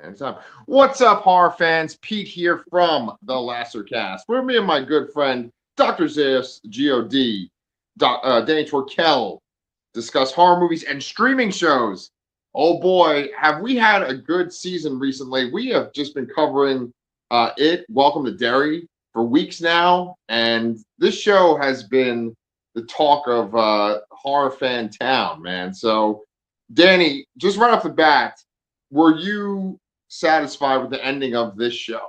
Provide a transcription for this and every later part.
Anytime. What's up, horror fans? Pete here from the Lassercast. With me and my good friend, Dr. Zeus, God, Danny Torkel, discuss horror movies and streaming shows. Oh boy, have we had a good season recently. We have just been covering Welcome to Derry, for weeks now, and this show has been the talk of horror fan town, man. So, Danny, just right off the bat, were you satisfied with the ending of this show?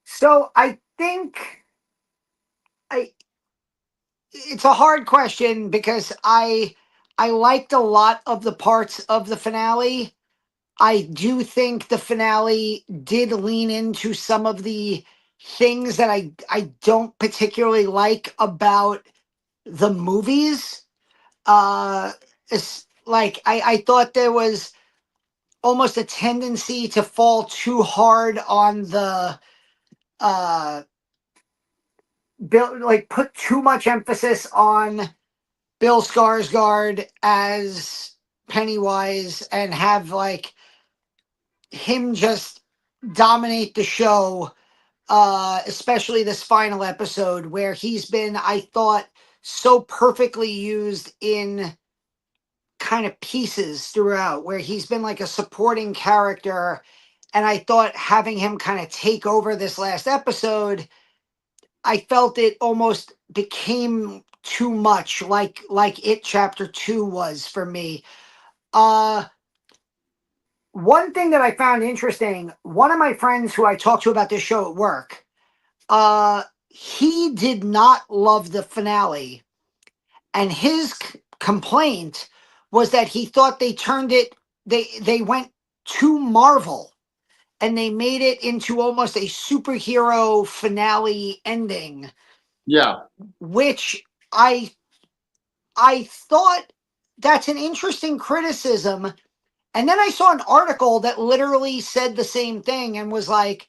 So I think I it's a hard question because I liked a lot of the parts of the finale. I do think the finale did lean into some of the things that I don't particularly like about the movies. It's like I thought there was almost a tendency to fall too hard on the uh like put too much emphasis on Bill Skarsgård as Pennywise and have like him just dominate the show, especially this final episode where he's been, I thought, so perfectly used in kind of pieces throughout, where he's been like a supporting character. And I thought having him kind of take over this last episode, I felt it almost became too much like it chapter 2 was for me. Uh One thing that I found interesting, one of my friends who I talked to about this show at work, he did not love the finale, and his complaint was that he thought they turned it, they went too Marvel and they made it into almost a superhero finale ending, Yeah, which I thought that's an interesting criticism. And then I saw an article that literally said the same thing and was like,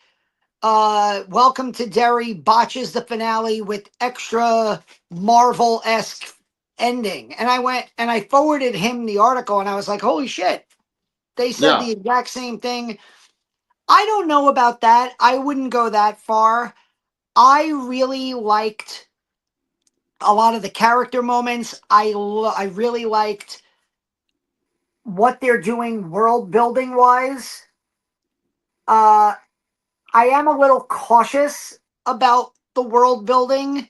Welcome to Derry botches the finale with extra Marvel esque ending. And I went and I forwarded him the article and I was like, holy shit, they said yeah, the exact same thing. I don't know about that. I wouldn't go that far. I really liked a lot of the character moments. I really liked what they're doing world building wise. Uh, I am a little cautious about the world building,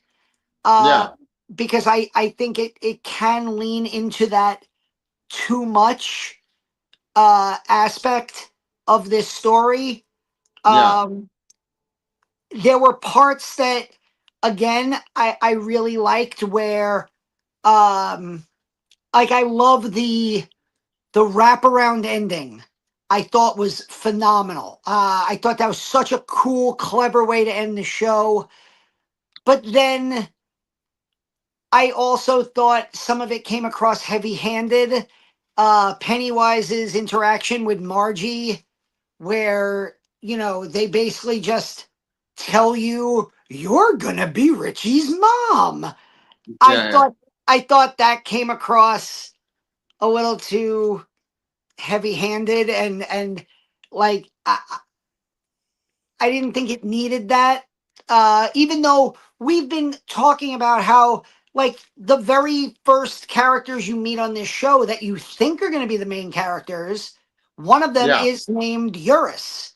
uh, yeah, because I think it can lean into that too much aspect of this story. yeah, Um, there were parts that, again, I really liked where, um, like, I love the wraparound ending. I thought was phenomenal. I thought that was such a cool, clever way to end the show. But then I also thought some of it came across heavy handed. Pennywise's interaction with Margie, where, they basically just tell you you're gonna be Richie's mom. I yeah, thought I thought that came across a little too heavy handed and like I didn't think it needed that. Even though we've been talking about how, like, the very first characters you meet on this show that you think are going to be the main characters, one of them yeah, is named Eurus.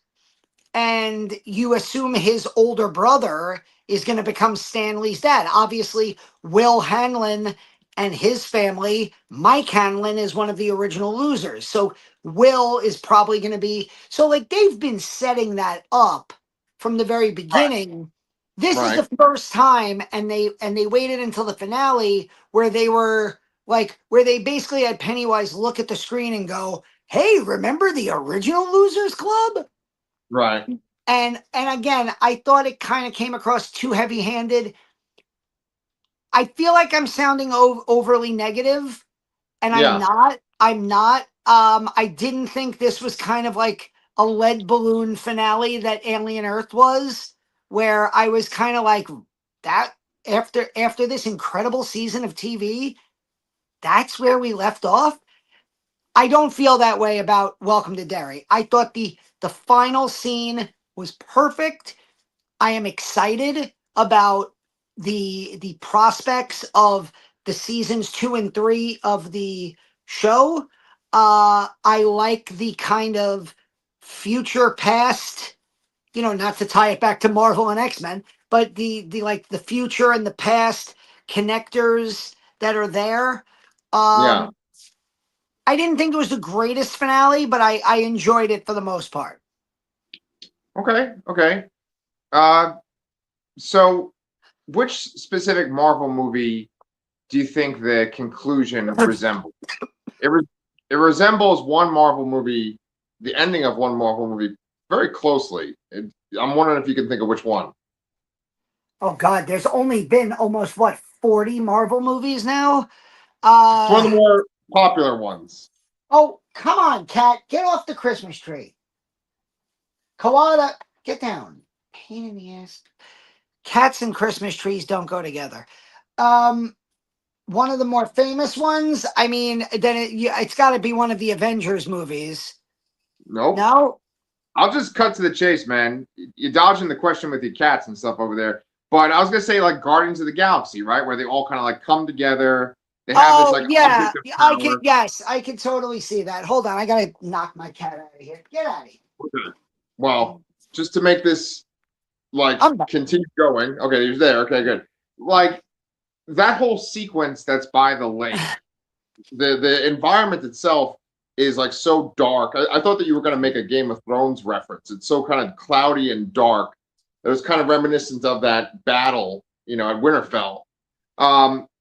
And you assume his older brother is going to become Stanley's dad. Obviously, Will Hanlon and his family, Mike Hanlon is one of the original losers. So Will is probably going to be, so like they've been setting that up from the very right, beginning. This is right. the first time, and they waited until the finale where they were like, where they basically had Pennywise look at the screen and go, "Hey, remember the original Losers Club?" Right. And again, I thought it kind of came across too heavy-handed. I feel like I'm sounding overly negative, and I'm Yeah. not. I'm not. I didn't think this was kind of like a lead balloon finale that Alien Earth was, where I was kind of like that after this incredible season of TV. That's where we left off. I don't feel that way about Welcome to Derry. I thought the final scene was perfect. I am excited about the prospects of the seasons 2 and 3 of the show. I like the kind of future past, not to tie it back to Marvel and X-Men, but the like the future and the past connectors that are there. Yeah. I didn't think it was the greatest finale, but I enjoyed it for the most part. Okay. Okay. Uh, so which specific Marvel movie do you think the conclusion resembles? It re- it resembles one Marvel movie, the ending of one Marvel movie, very closely. I'm wondering if you can think of which one. Oh God, there's only been almost what 40 Marvel movies now. It's one of the more popular ones. Oh, come on, cat, get off the Christmas tree. Koala, get down. Pain in the ass. Cats and Christmas trees don't go together. Um, One of the more famous ones. I mean, then it's got to be one of the Avengers movies. Nope. No. I'll just cut to the chase, man. You're dodging the question with your cats and stuff over there. But I was gonna say like Guardians of the Galaxy, right? Where they all kind of like come together. They have this Oh like yeah, object of I could. power. Yes, I could totally see that. Hold on, I gotta knock my cat out of here. Get out of here. Okay. Well, just to make this like I'm back. continue going. Okay, he's there. Okay, good. Like that whole sequence that's by the lake. The environment itself is like so dark. I thought that you were going to make a Game of Thrones reference. It's so kind of cloudy and dark. It was kind of reminiscent of that battle, at Winterfell.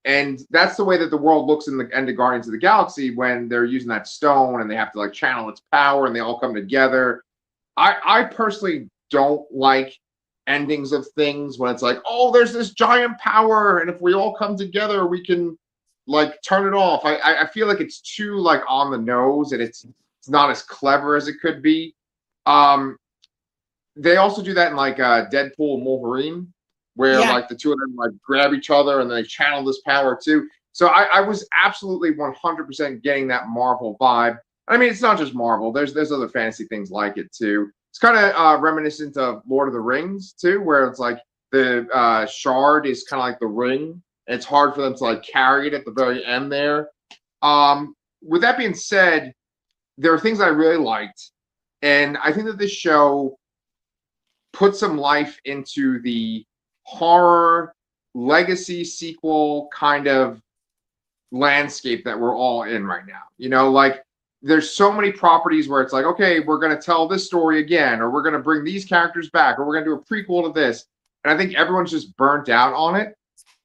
And that's the way that the world looks in the end of Guardians of the Galaxy when they're using that stone and they have to like channel its power and they all come together. I personally don't like endings of things when it's like, oh, there's this giant power, and if we all come together, we can like turn it off. I feel like it's too like on the nose and it's not as clever as it could be. Um, they also do that in like Deadpool and Wolverine, where Yeah, like the two of them like grab each other and they channel this power too. So I was absolutely 100% getting that Marvel vibe. I mean, it's not just Marvel. There's other fantasy things like it too. It's kind of reminiscent of Lord of the Rings too, where it's like the shard is kind of like the ring. And it's hard for them to like carry it at the very end there. With that being said, there are things I really liked, and I think that this show put some life into the horror legacy sequel kind of landscape that we're all in right now. Like there's so many properties where it's like, okay, we're going to tell this story again, or we're going to bring these characters back, or we're going to do a prequel to this. And I think everyone's just burnt out on it.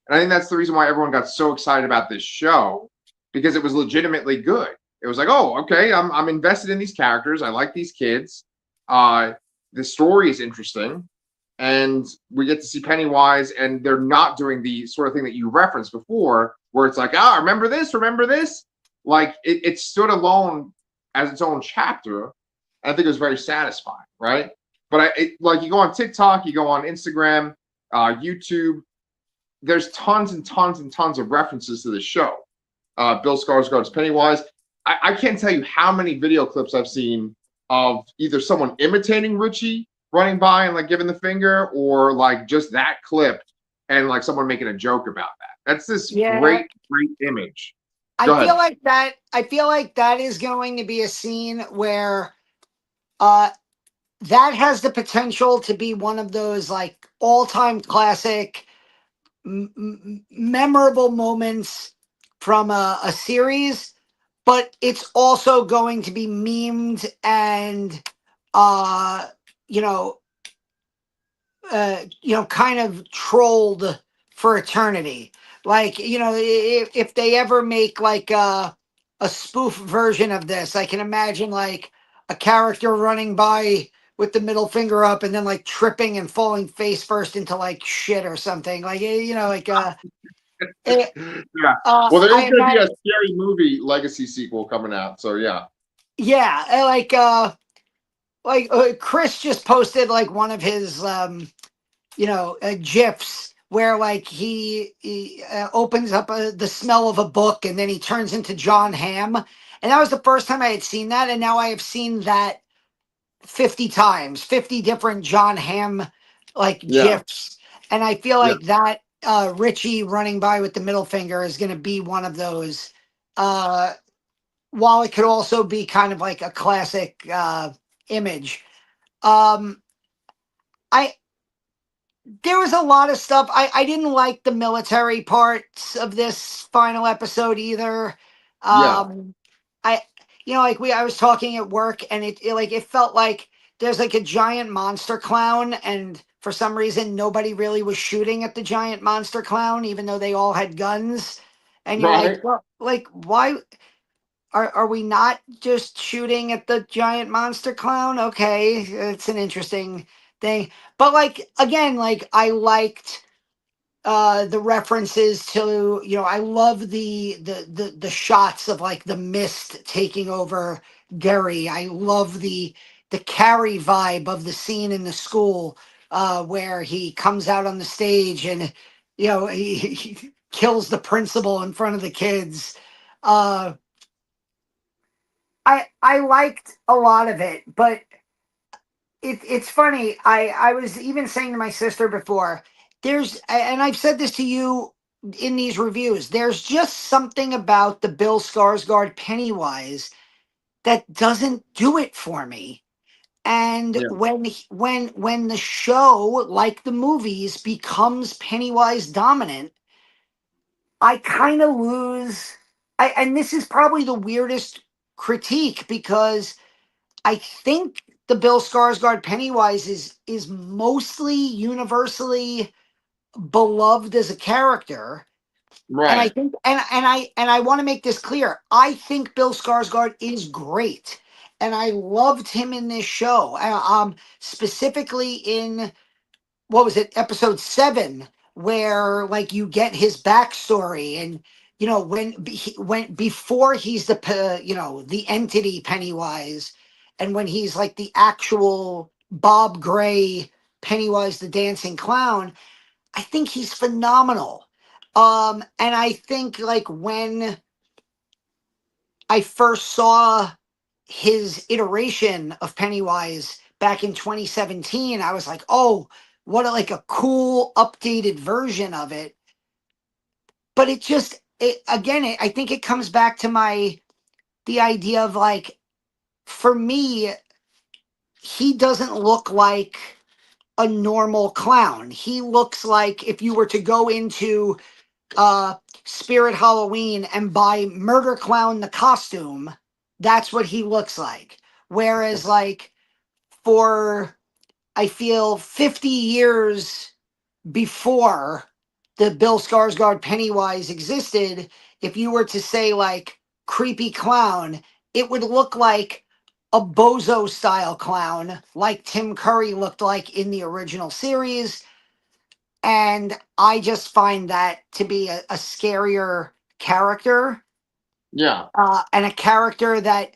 And I think that's the reason why everyone got so excited about this show, because it was legitimately good. It was like, oh, okay, I'm invested in these characters. I like these kids. The story is interesting, and we get to see Pennywise, and they're not doing the sort of thing that you referenced before, where it's like, remember this, remember this. Like it stood alone as its own chapter. I think it was very satisfying, right? But like you go on TikTok, you go on Instagram, YouTube. There's tons and tons and tons of references to the show. Bill Skarsgård's Pennywise. I can't tell you how many video clips I've seen of either someone imitating Richie running by and like giving the finger, or like just that clip and like someone making a joke about that. That's this yeah. great, great image. Go I ahead. feel like that. I feel like that is going to be a scene where, uh, that has the potential to be one of those like all-time classic, memorable moments from a series, but it's also going to be memed and uh you know kind of trolled for eternity. Like, if they ever make like a spoof version of this, I can imagine like a character running by with the middle finger up and then like tripping and falling face first into like shit or something. Like, like eh, Yeah. Well, there is I going to be a imagine, scary movie legacy sequel coming out. So yeah. yeah, Chris just posted like one of his gifs where like he opens up the smell of a book and then he turns into John Hamm, And that was the first time I had seen that, and now I have seen that 50 times, 50 different John Hamm like Yeah, gifs. And I feel yeah, like that Richie running by with the middle finger is going to be one of those. Uh, while it could also be kind of like a classic image. Um, I there was a lot of stuff. I didn't like the military parts of this final episode either. yeah. Um, I like I was talking at work and it felt like there's like a giant monster clown and for some reason nobody really was shooting at the giant monster clown even though they all had guns. And you're like, Right. well, like why are we not just shooting at the giant monster clown? Okay, it's an interesting thing. But like again, like I liked the references to, I love the shots of like the mist taking over Derry. I love the Carrie vibe of the scene in the school where he comes out on the stage and he kills the principal in front of the kids. uh I liked a lot of it, but it's funny. I was even saying to my sister before, and I've said this to you in these reviews. There's just something about the Bill Skarsgård Pennywise that doesn't do it for me. And Yeah. when the show, like the movies, becomes Pennywise dominant, I kind of lose. And this is probably the weirdest critique because I think the Bill Skarsgård Pennywise is mostly universally beloved as a character, and I Right. think and I want to make this clear. I think Bill Skarsgård is great, and I loved him in this show. Specifically in what was it, episode 7, where like you get his backstory and when before he's the entity Pennywise, and when he's like the actual Bob Gray Pennywise the dancing clown. I think he's phenomenal. And I think like when I first saw his iteration of Pennywise back in 2017, I was like, "Oh, what like a cool updated version of it." But I think it comes back to the idea of like for me, he doesn't look like a normal clown. He looks like if you were to go into uh Spirit Halloween and buy Murder Clown the costume, that's what he looks like. Whereas like for I feel 50 years before the Bill Skarsgård Pennywise existed, if you were to say like creepy clown, it would look like a bozo style clown like Tim Curry looked like in the original series. And I just find that to be a scarier character, Yeah. and a character that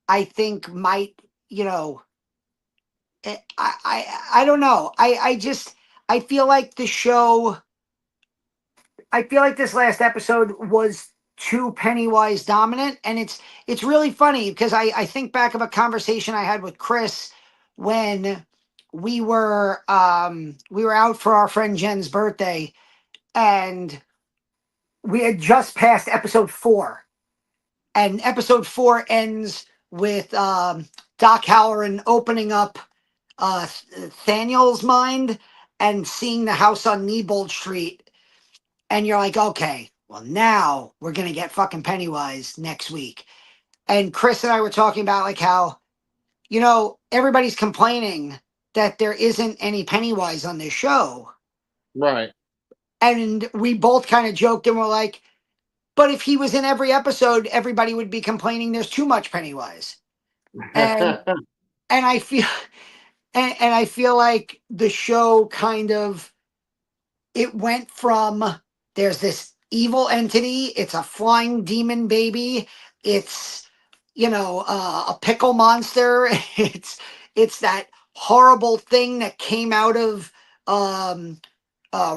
I think might, I don't know. I feel like the show. I feel like this last episode was too Pennywise dominant, and it's really funny because I think back of a conversation I had with Chris when we were out for our friend Jen's birthday, and we had just passed episode 4, and episode 4 ends with Doc Halloran opening up Thaniel's mind and seeing the house on Neibold Street, and you're like, okay, well now we're gonna get fucking Pennywise next week. And Chris and I were talking about like how everybody's complaining that there isn't any Pennywise on this show, Right. and we both kind of joked and were like, but if he was in every episode, everybody would be complaining there's too much Pennywise. And and I feel and I feel like the show kind of it went from there's this evil entity, it's a flying demon baby, it's a pickle monster, it's that horrible thing that came out of um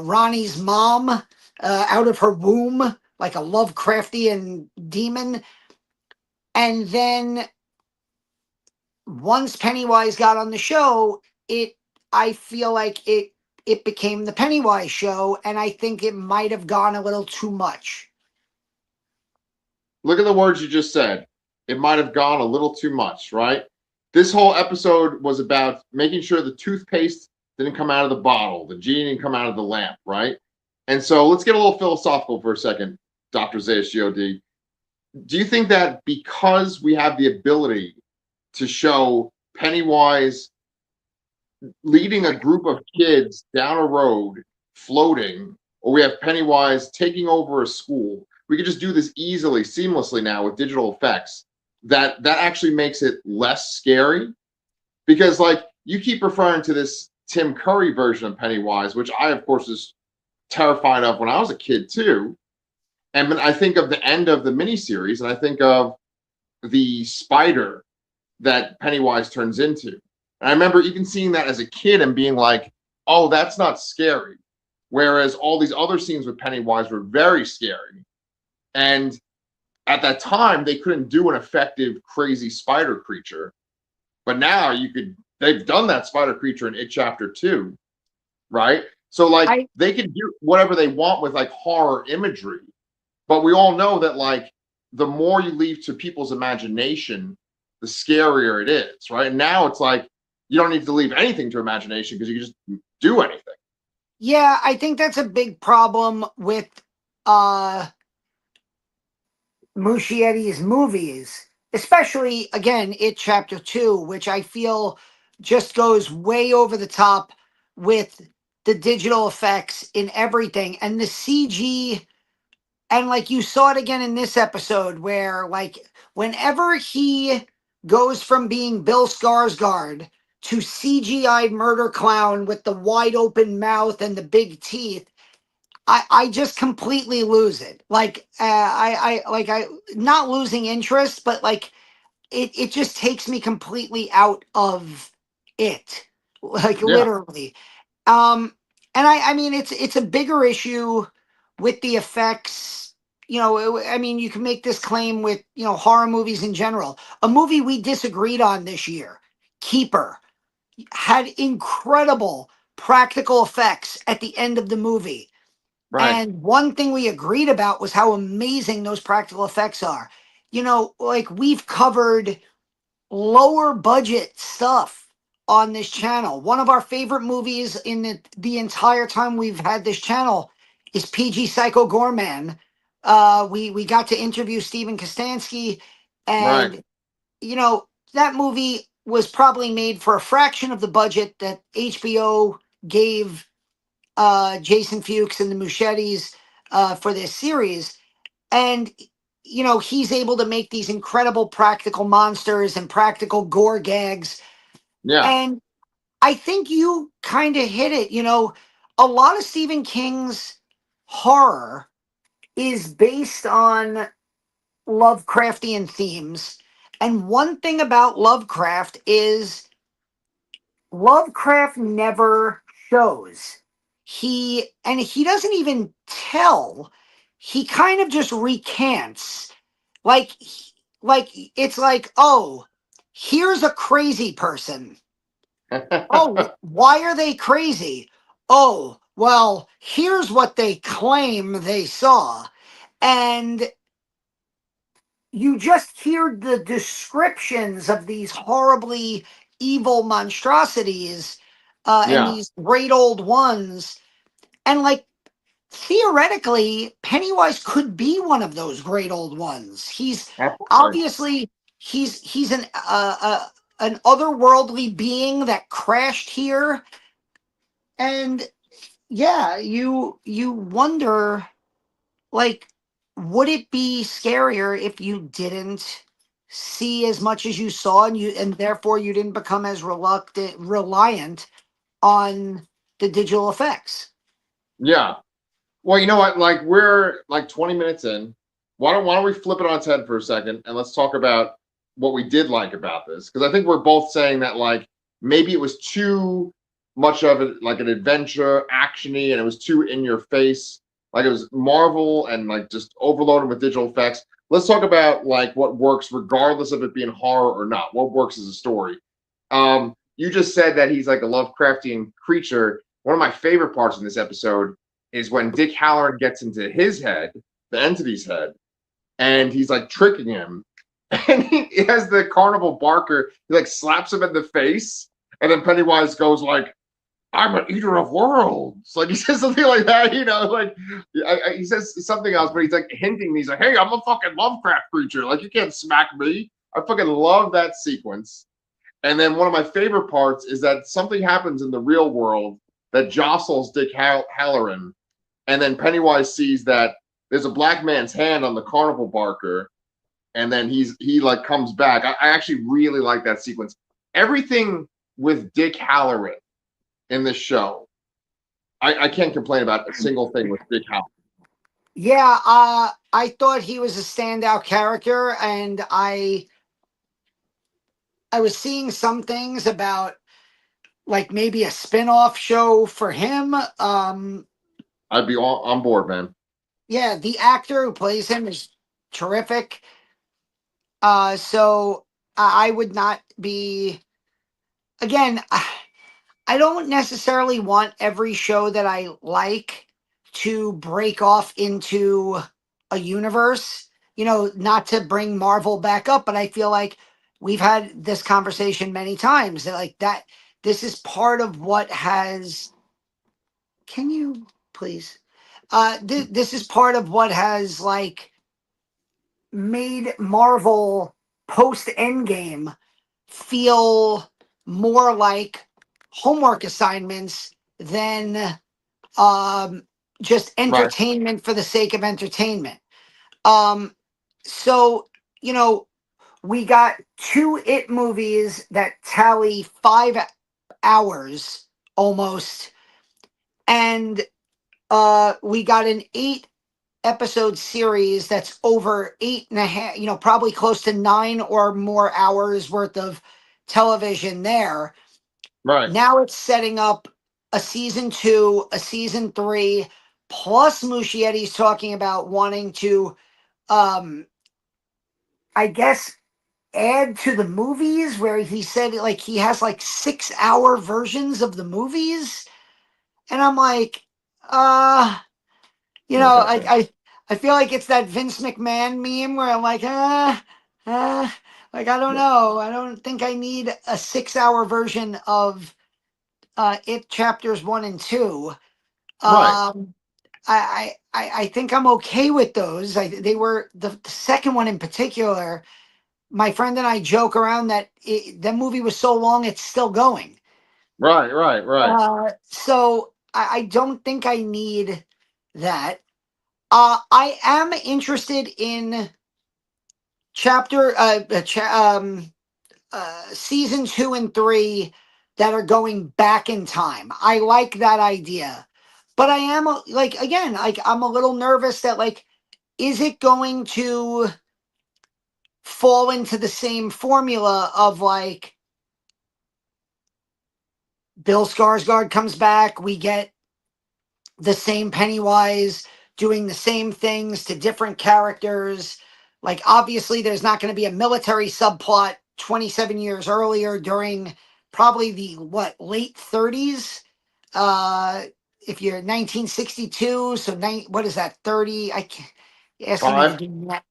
Ronnie's mom, out of her womb, like a Lovecraftian demon. And then once Pennywise got on the show, I feel like it became the Pennywise show, and I think it might have gone a little too much. Look at the words you just said. It might have gone a little too much, right? This whole episode was about making sure the toothpaste didn't come out of the bottle, the genie didn't come out of the lamp, right? And so let's get a little philosophical for a second, Dr. Zayas God. Do you think that because we have the ability to show Pennywise leading a group of kids down a road floating, or we have Pennywise taking over a school, we could just do this easily, seamlessly now with digital effects, that actually makes it less scary? Because like you keep referring to this Tim Curry version of Pennywise, which I of course was terrified of when I was a kid too. And then I think of the end of the miniseries, and I think of the spider that Pennywise turns into. And I remember even seeing that as a kid and being like, oh, that's not scary. Whereas all these other scenes with Pennywise were very scary. And at that time, they couldn't do an effective, crazy spider creature. But now they've done that spider creature in It Chapter 2, right? So like they can do whatever they want with like horror imagery. But we all know that like the more you leave to people's imagination, the scarier it is, right? And now it's like you don't need to leave anything to imagination because you can just do anything. Yeah, I think that's a big problem with Muschietti's movies, especially again It Chapter 2, which I feel just goes way over the top with the digital effects in everything and the CG. And like you saw it again in this episode where like whenever he goes from being Bill Skarsgård to CGI murder clown with the wide open mouth and the big teeth, I just completely lose it. Like I not losing interest, but like it just takes me completely out of it. Like Yeah, literally. And I mean it's a bigger issue with the effects. You know, I mean, you can make this claim with, you know, horror movies in general. A movie we disagreed on this year, Keeper, had incredible practical effects at the end of the movie. right. And one thing we agreed about was how amazing those practical effects are. You know, like we've covered lower budget stuff on this channel. One of our favorite movies in the entire time we've had this channel is PG Psycho Gorman. We got to interview Stephen Kostansky, Right. and you know that movie was probably made for a fraction of the budget that HBO gave Jason Fuchs and the Muschettis for this series. And, you know, he's able to make these incredible practical monsters and practical gore gags. Yeah. And I think you kind of hit it. You know, a lot of Stephen King's horror is based on Lovecraftian themes. And one thing about Lovecraft is Lovecraft never shows. He doesn't even tell. He kind of just recants. Like like it's like, "Oh, here's a crazy person. Oh, why are they crazy? Oh, well, here's what they claim they saw." And you just hear the descriptions of these horribly evil monstrosities and Yeah. these great old ones. And like theoretically, Pennywise could be one of those great old ones. He's Absolutely. obviously he's an otherworldly being that crashed here, and yeah, you wonder like, would it be scarier if you didn't see as much as you saw, and therefore you didn't become as reliant on the digital effects? Yeah. Well, you know what? Like we're like 20 minutes in. Why don't we flip it on its head for a second and let's talk about what we did like about this? Because I think we're both saying that like maybe it was too much of it like an adventure, actiony, and it was too in your face. Like it was Marvel and like just overloaded with digital effects. let's talk about like what works regardless of it being horror or not. What works as a story. You just said that he's like a Lovecraftian creature. One of my favorite parts in this episode is when Dick Halloran gets into his head, the entity's head, and he's like tricking him. And he has the carnival barker, he like slaps him in the face, and then Pennywise goes like, I'm an eater of worlds. Like he says something like that, like he says something else, but he's like hinting, he's like, hey, I'm a fucking Lovecraft creature. Like you can't smack me. I fucking love that sequence. And then one of my favorite parts is that something happens in the real world that jostles Dick Halloran. And then Pennywise sees that there's a black man's hand on the carnival barker. And then he like comes back. I actually really like that sequence. Everything with Dick Halloran in this show, I can't complain about a single thing with Dick Halloran. Yeah, I thought he was a standout character, and I was seeing some things about like maybe a spin-off show for him. I'd be on board, man. Yeah, the actor who plays him is terrific. So I would not be, again, I don't necessarily want every show that I like to break off into a universe, not to bring Marvel back up, but I feel like we've had this conversation many times that like that this is part of what has, can you please, this is part of what has like made Marvel post Endgame feel more like homework assignments than just Right, entertainment for the sake of entertainment. Um, so, we got two It movies that tally 5 hours almost, and we got an 8 episode series that's over 8.5, probably close to 9 or more hours worth of television there. right, Now it's setting up a season 2, a season 3, plus Muschietti's talking about wanting to, um, I guess, add to the movies, where he said like he has like 6-hour versions of the movies. And I'm like, uh, I feel like it's that Vince McMahon meme where I'm like, like I don't know. I don't think I need a 6-hour version of It chapters 1 and 2. right, I think I'm okay with those. They were the second one in particular. My friend and I joke around that the movie was so long it's still going. right, right, right. So I don't think I need that. I am interested in season 2 and 3 that are going back in time. I like that idea, but I am like, again, like I'm a little nervous that like, is it going to fall into the same formula of like Bill Skarsgård comes back, we get the same Pennywise doing the same things to different characters. Like, obviously, there's not going to be a military subplot 27 years earlier during probably the late 30s. If you're 1962, so what is that, 30? I can't, you're asking me to Five, do that.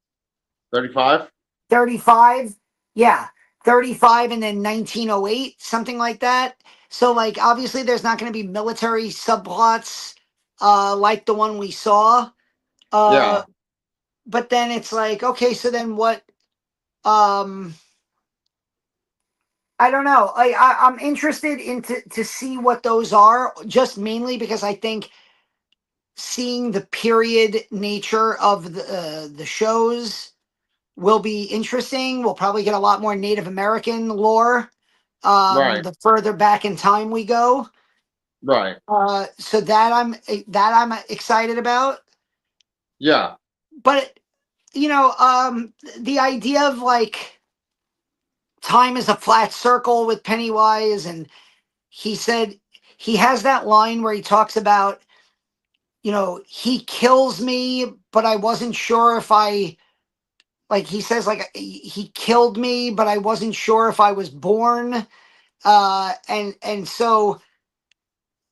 35. 35? Yeah, 35 and then 1908, something like that. So, like, obviously, there's not going to be military subplots like the one we saw. Uh, Yeah, but then it's like, okay, so then what? Um, I don't know. I'm interested to see what those are, just mainly because I think seeing the period nature of the shows will be interesting. We'll probably get a lot more Native American lore right, the further back in time we go. right. So that I'm excited about. Yeah, But the idea of like time is a flat circle with Pennywise, and he said he has that line where he talks about, he kills me, but I wasn't sure if I like he says, like he killed me, but I wasn't sure if I was born. And so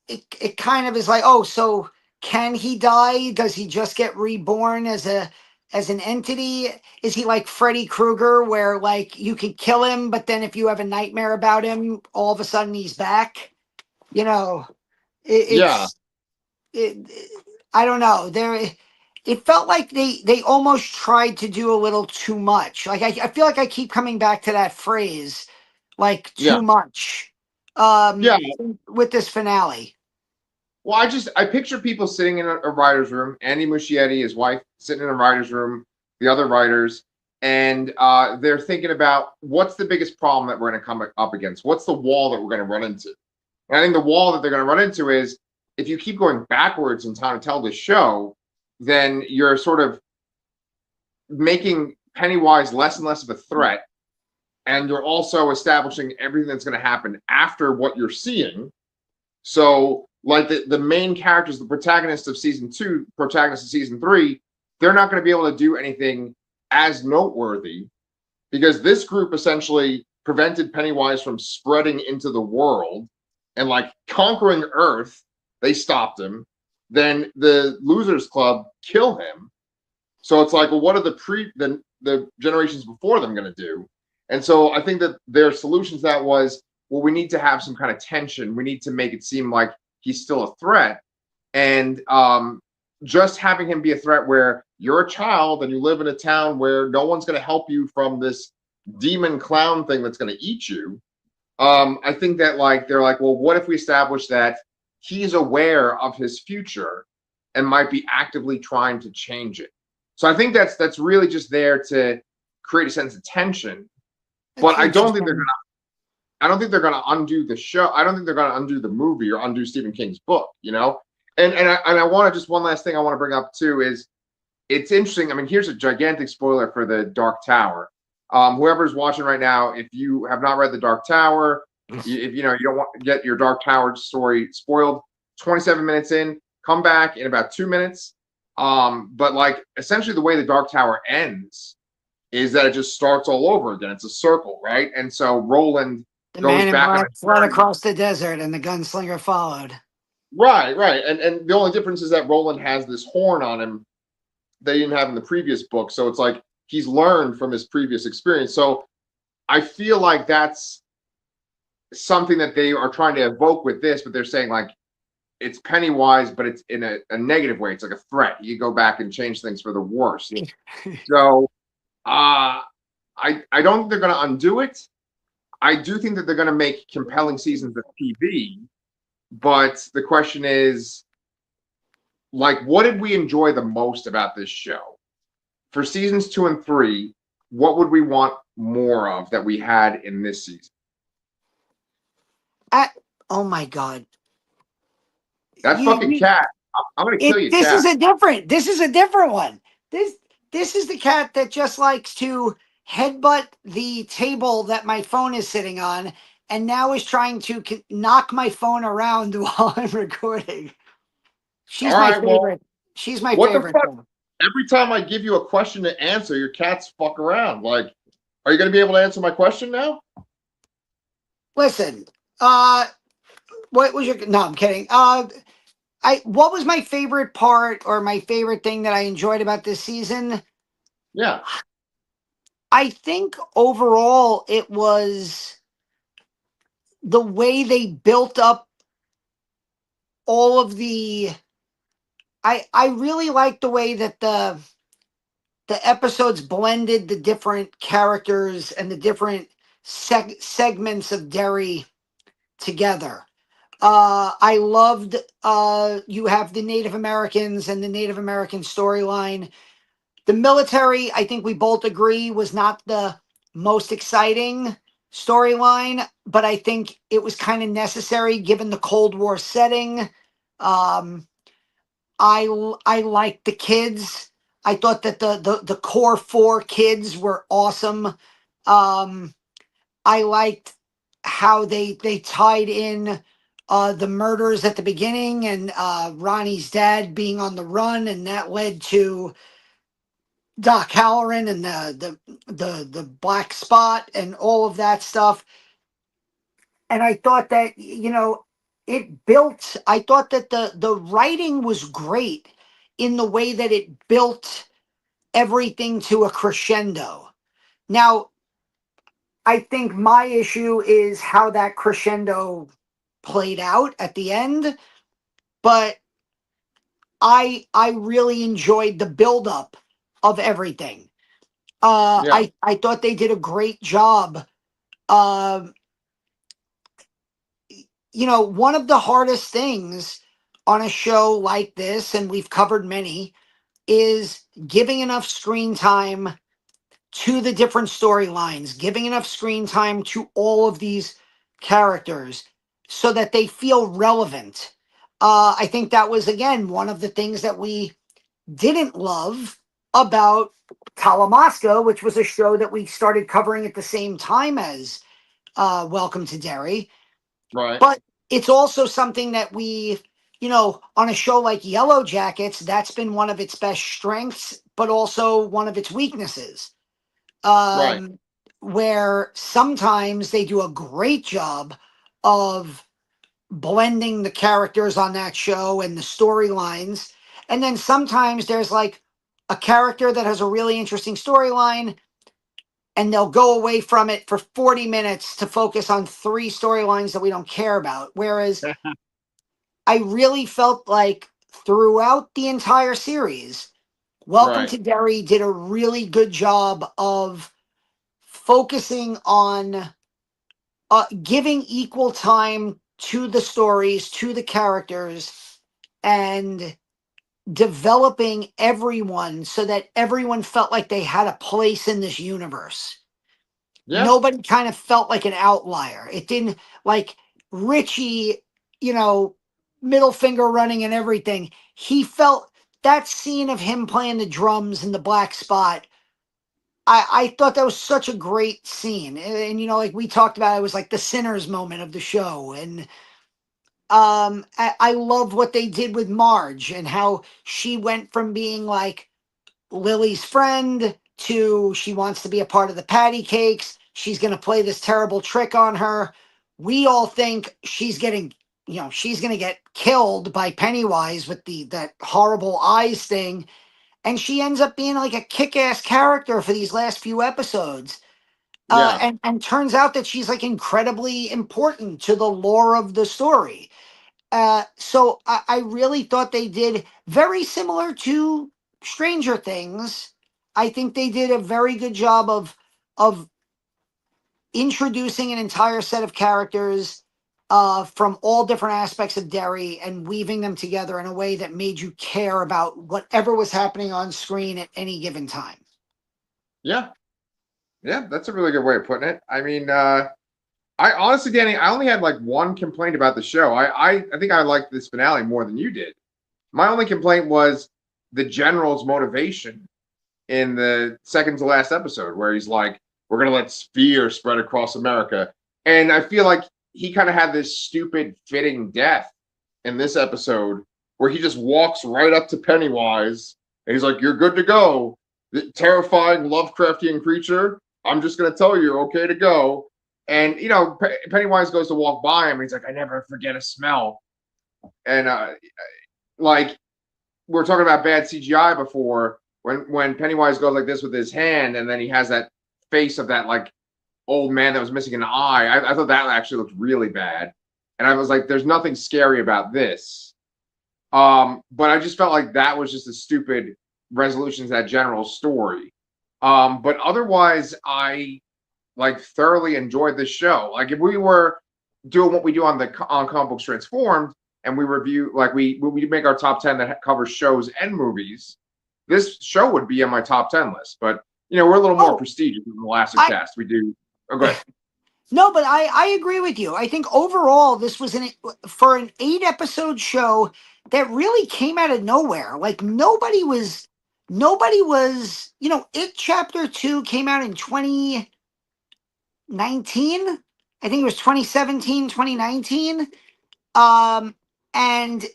it kind of is like, oh, so can he die? Does he just get reborn as an entity? Is he like Freddy Krueger, where like you can kill him, but then if you have a nightmare about him, all of a sudden he's back? You know, Yeah, it's I don't know. It felt like they almost tried to do a little too much. Like I feel like I keep coming back to that phrase, like yeah, too much, yeah. with this finale. Well, I picture people sitting in a writer's room. Andy Muschietti, his wife, sitting in a writer's room, the other writers, and they're thinking about what's the biggest problem that we're going to come up against. What's the wall that we're going to run into? And I think the wall that they're going to run into is if you keep going backwards in time to tell this show, then you're sort of making Pennywise less and less of a threat, and you're also establishing everything that's going to happen after what you're seeing. So, like the main characters, the protagonists of season 2, protagonists of season 3, they're not going to be able to do anything as noteworthy because this group essentially prevented Pennywise from spreading into the world and like conquering Earth. They stopped him. Then the Losers Club kill him. So it's like, well, what are the generations before them going to do? And so I think that their solutions that was, well, we need to have some kind of tension. We need to make it seem like he's still a threat. And just having him be a threat where you're a child and you live in a town where no one's going to help you from this demon clown thing that's going to eat you. I think that like they're like, well, what if we establish that he's aware of his future and might be actively trying to change it? So I think that's really just there to create a sense of tension. It's But I don't think they're interesting. I don't think they're going to undo the show. I don't think they're going to undo the movie or undo Stephen King's book. You know, and I want to just one last thing I want to bring up too is it's interesting. I mean, here's a gigantic spoiler for the Dark Tower. Whoever's watching right now, if you have not read the Dark Tower, if you know you don't want to get your Dark Tower story spoiled, 27 minutes in, come back in about 2 minutes. But like essentially the way the Dark Tower ends is that it just starts all over again. It's a circle, right? And so Roland The goes man in back on black a fled journey. across the desert, and the gunslinger followed. Right, right. And the only difference is that Roland has this horn on him they didn't have in the previous book. So it's like he's learned from his previous experience. So I feel like that's something that they are trying to evoke with this, but they're saying like it's Pennywise, but it's in a negative way. It's like a threat. You go back and change things for the worse. So I don't think they're going to undo it. I do think that they're going to make compelling seasons of TV, but the question is, like, what did we enjoy the most about this show? For seasons 2 and 3, what would we want more of that we had in this season? I, oh my god. That fucking You cat. I'm going to kill you, this cat. is a different one. This is the cat that just likes to headbutt the table that my phone is sitting on, and now is trying to knock my phone around while I'm recording. All She's my right, well, favorite. She's my what the favorite fuck? thing. Every time I give you a question to answer, your cats fuck around. Like, are you going to be able to answer my question now? Listen, what was your? No, I'm kidding. What was my favorite part or my favorite thing that I enjoyed about this season? Yeah. I think overall it was the way they built up all of the I really like the way that the episodes blended the different characters and the different segments of Derry together. I loved you have the Native Americans and the Native American storyline. The military, I think we both agree, was not the most exciting storyline, but I think it was kind of necessary given the Cold War setting. Um, I liked the kids. I thought that the core four kids were awesome. I liked how they tied in the murders at the beginning and Ronnie's dad being on the run, and that led to Doc Halloran and the black spot and all of that stuff. And I thought that, it built. I thought that the writing was great in the way that it built everything to a crescendo. Now, I think my issue is how that crescendo played out at the end, but I really enjoyed the buildup of everything. Yeah, I thought they did a great job. Um, One of the hardest things on a show like this, and we've covered many, is giving enough screen time to the different storylines, giving enough screen time to all of these characters so that they feel relevant. I think that was, again, one of the things that we didn't love about Talamasca, which was a show that we started covering at the same time as Welcome to Derry. right, But it's also something that on a show like Yellow Jackets, that's been one of its best strengths, but also one of its weaknesses. right. Um, where sometimes they do a great job of blending the characters on that show and the storylines. And then sometimes there's like a character that has a really interesting storyline and they'll go away from it for 40 minutes to focus on three storylines that we don't care about. Whereas I really felt like throughout the entire series, Welcome Right. to Derry did a really good job of focusing on giving equal time to the stories, to the characters, and developing everyone so that everyone felt like they had a place in this universe. Yeah, Nobody kind of felt like an outlier. It didn't like Richie, you know, middle finger running and everything. He felt that scene of him playing the drums in the black spot. I thought that was such a great scene. And like we talked about, it was like the sinners moment of the show. And I love what they did with Marge and how she went from being like Lily's friend to she wants to be a part of the patty cakes. She's going to play this terrible trick on her. We all think she's going to get killed by Pennywise with that horrible eyes thing. And she ends up being like a kick-ass character for these last few episodes. yeah, And turns out that she's like incredibly important to the lore of the story. So I really thought they did very similar to Stranger Things. I think they did a very good job of introducing an entire set of characters from all different aspects of Derry and weaving them together in a way that made you care about whatever was happening on screen at any given time. yeah, yeah. That's a really good way of putting it. I mean, I honestly, Danny, I only had like one complaint about the show. I think I liked this finale more than you did. My only complaint was the general's motivation in the second to last episode, where he's like, "We're gonna let fear spread across America," and I feel like he kind of had this stupid fitting death in this episode, where he just walks right up to Pennywise and he's like, "You're good to go." The terrifying Lovecraftian creature. I'm just gonna tell you, you're okay to go. And Pennywise goes to walk by him. And he's like, "I never forget a smell." And like we were talking about bad CGI before, when Pennywise goes like this with his hand, and then he has that face of that like old man that was missing an eye. I thought that actually looked really bad, and I was like, "There's nothing scary about this." But I just felt like that was just a stupid resolution to that general story. But otherwise, I like thoroughly enjoyed this show. Like if we were doing what we do on Comic Books Transformed, and we review like we make our top 10 that covers shows and movies, this show would be on my top 10 list. But we're a little more Oh, prestigious than the Lasser I cast. We do. Oh, go ahead. no, but I agree with you. I think overall this was for an 8 episode show that really came out of nowhere. Like nobody was, It Chapter 2 came out in 2019. I think it was 2017, 2019. And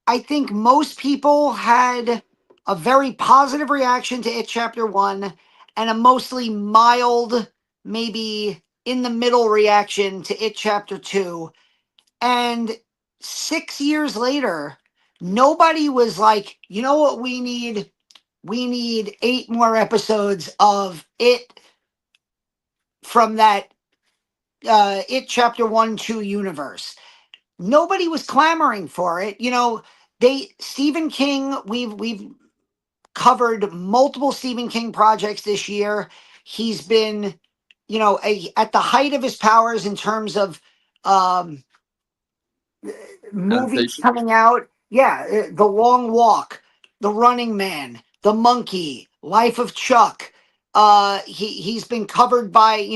I think most people had a very positive reaction to It Chapter 1 and a mostly mild, maybe in the middle reaction to It Chapter 2. And 6 years later, nobody was like, you know what we need? We need 8 more episodes of It from that It Chapter 1 2 universe. Nobody was clamoring for it. Stephen King, we've covered multiple Stephen King projects this year. He's been, at the height of his powers in terms of um, movies Adaptation. coming out. Yeah, The Long Walk, The Running Man, The Monkey, Life of Chuck. He's been covered by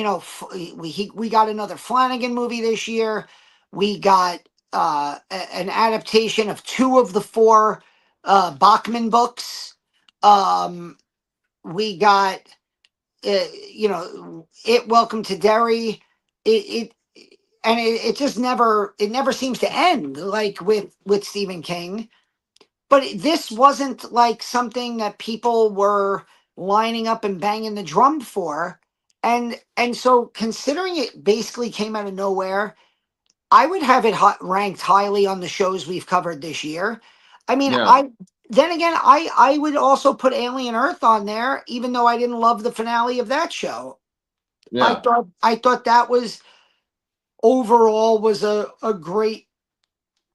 we got another Flanagan movie this year. We got an adaptation of 2 of the 4 Bachman books. We got Welcome to Derry. It just never seems to end like with Stephen King. But this wasn't like something that people were lining up and banging the drum for. And so considering it basically came out of nowhere, I would have it ranked highly on the shows we've covered this year. I mean, Yeah, I would also put Alien Earth on there, even though I didn't love the finale of that show. I yeah, thought that was overall was a great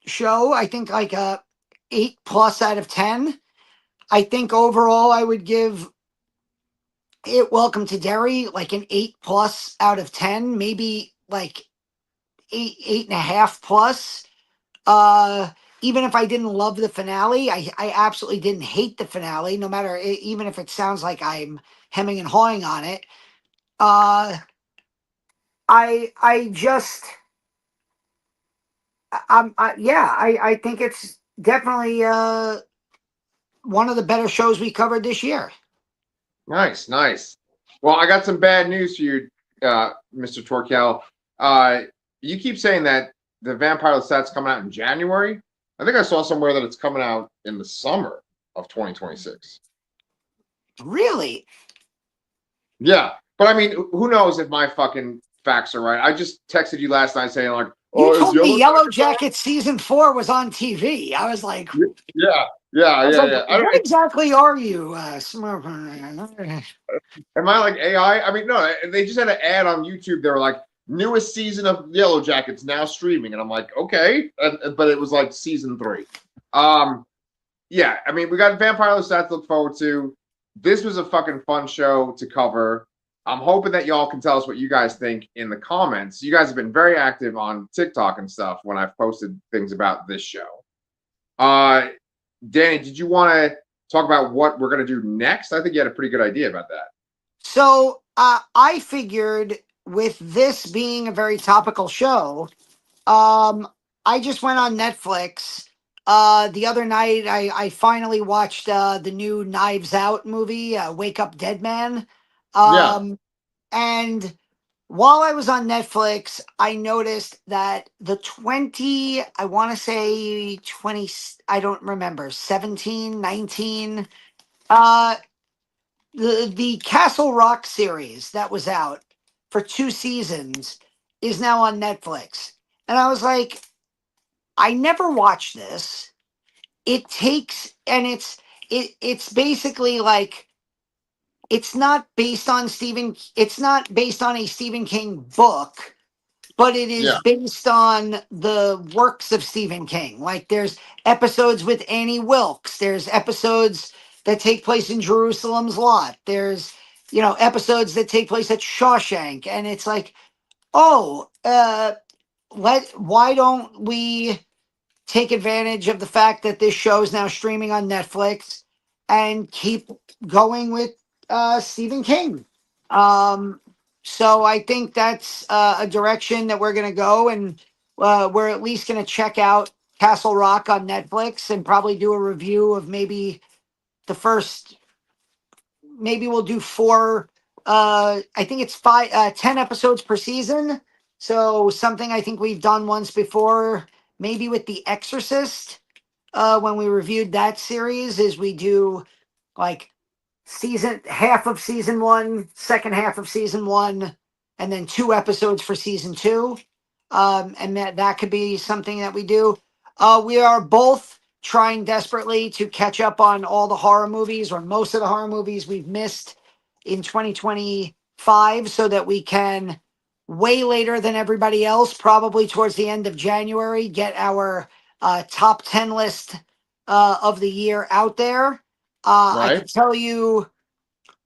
show. I think like a 8+ out of 10. I think overall I would give it Welcome to Derry like an 8+ out of 10, maybe like 8.5 plus. Uh, Even if I didn't love the finale, I absolutely didn't hate the finale, no matter even if it sounds like I'm hemming and hawing on it. Uh, I just yeah, I think it's definitely one of the better shows we covered this year. nice, nice. Well, I got some bad news for you, Mr. Torkel. You keep saying that the Vampire Lestats coming out in January. I think I saw somewhere that it's coming out in the summer of 2026. Really? Yeah, but I mean, who knows if my fucking facts are right? I just texted you last night saying like, You "Oh, is told me Yellow Yellow Jackets out?" Jacket season 4 was on TV. Yeah, yeah, I was yeah, like, yeah. I what don't. exactly are you, Smurf? Am I like AI? I mean, no. They just had an ad on YouTube. They were like, "Newest season of Yellow Jackets now streaming," and I'm like, "Okay," but it was like season 3. Um, yeah. I mean, we got Vampire Lestats to look forward to. This was a fucking fun show to cover. I'm hoping that y'all can tell us what you guys think in the comments. You guys have been very active on TikTok and stuff when I've posted things about this show. Uh, Danny, did you want to talk about what we're going to do next? I think you had a pretty good idea about that. So I figured with this being a very topical show, I just went on Netflix. The other night, I finally watched the new Knives Out movie, Wake Up Dead Man. Yeah, And while I was on Netflix, I noticed that I want to say 20, I don't remember, 17, 19. Uh, the Castle Rock series that was out for 2 seasons is now on Netflix. And I was like, I never watched this. It's basically like it's not based on a Stephen King book, but it is yeah, based on the works of Stephen King. Like there's episodes with Annie Wilkes, there's episodes that take place in Jerusalem's Lot, there's episodes that take place at Shawshank, and it's like, oh, why don't we take advantage of the fact that this show is now streaming on Netflix and keep going with Stephen King. Um, so I think that's a direction that we're going to go, and we're at least going to check out Castle Rock on Netflix and probably do a review of maybe the first. Maybe we'll do 4. I think it's 10 episodes per season. So something I think we've done once before, maybe with The Exorcist, when we reviewed that series, is we do like half of season one, second half of season one, and then 2 episodes for season two. And that could be something that we do. We are both trying desperately to catch up on all the horror movies or most of the horror movies we've missed in 2025 so that we can way later than everybody else, probably towards the end of January, get our top 10 list of the year out there. I Right? can tell you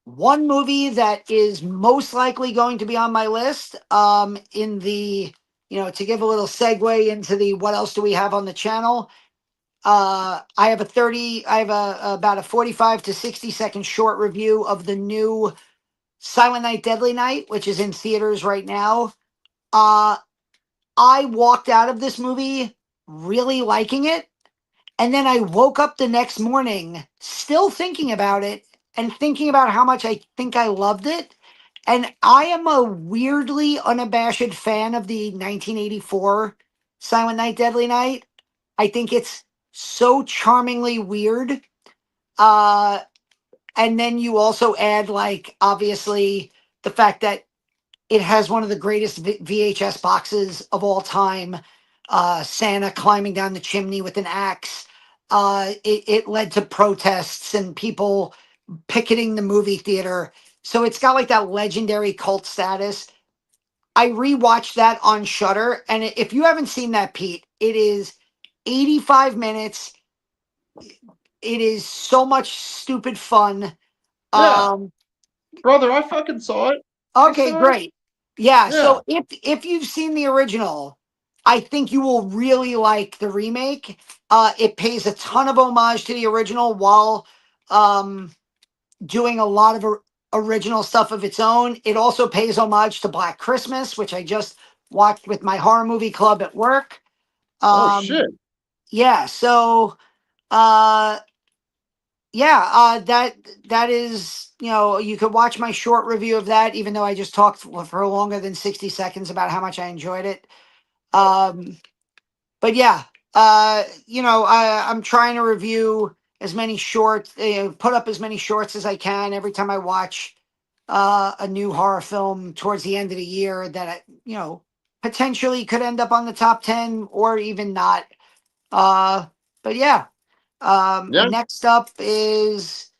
one movie that is most likely going to be on my list in the, to give a little segue into the what else do we have on the channel. I have about a 45 to 60-second short review of the new Silent Night, Deadly Night, which is in theaters right now. Uh, I walked out of this movie really liking it. And then I woke up the next morning still thinking about it and thinking about how much I think I loved it. And I am a weirdly unabashed fan of the 1984 Silent Night, Deadly Night. I think it's so charmingly weird. Uh, and then you also add, like, obviously, the fact that it has one of the greatest VHS boxes of all time. Santa climbing down the chimney with an axe. It led to protests and people picketing the movie theater. So it's got like that legendary cult status. I rewatched that on Shudder, and if you haven't seen that, Pete, it is 85 minutes. It is so much stupid fun. Yeah. Um, Brother, I fucking saw it. I Okay, saw it. great. Yeah, Yeah. so if you've seen the original, I think you will really like the remake. It pays a ton of homage to the original while um doing a lot of original stuff of its own. It also pays homage to Black Christmas, which I just watched with my horror movie club at work. Oh Um shit. yeah, so uh yeah, that is, you could watch my short review of that, even though I just talked for longer than 60 seconds about how much I enjoyed it. Um, but yeah, I'm trying to review as many shorts, put up as many shorts as I can every time I watch a new horror film towards the end of the year that potentially could end up on the top 10 or even not. But yeah, Yeah. next up is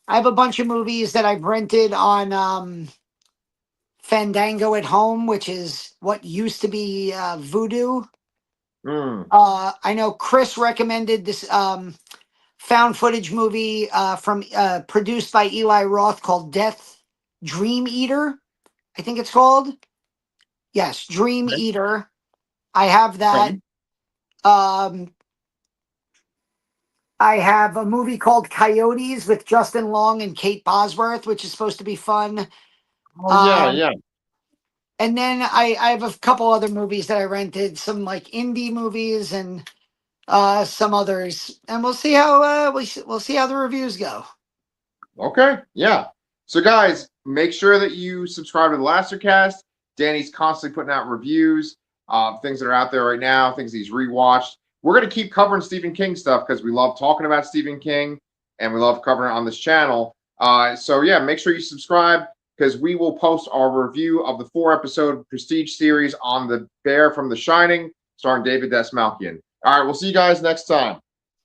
I have a bunch of movies that I've rented on Fandango at Home, which is what used to be Vudu. Mm. I know Chris recommended this found footage movie from produced by Eli Roth called Death Dream Eater. I think it's called. Yes, Dream Okay. Eater. I have that. Okay. Um, I have a movie called Coyotes with Justin Long and Kate Bosworth, which is supposed to be fun. Oh yeah, Um, yeah. and then I have a couple other movies that I rented, some like indie movies and some others, and we'll see how we'll see how the reviews go. Okay. Yeah. So guys, make sure that you subscribe to the Lastercast. Danny's constantly putting out reviews, things that are out there right now, things he's rewatched. We're gonna keep covering Stephen King stuff because we love talking about Stephen King and we love covering it on this channel. So yeah, make sure you subscribe because we will post our review of the 4-episode Prestige series on The Bear from The Shining, starring David Desmalkian. All right, we'll see you guys next time.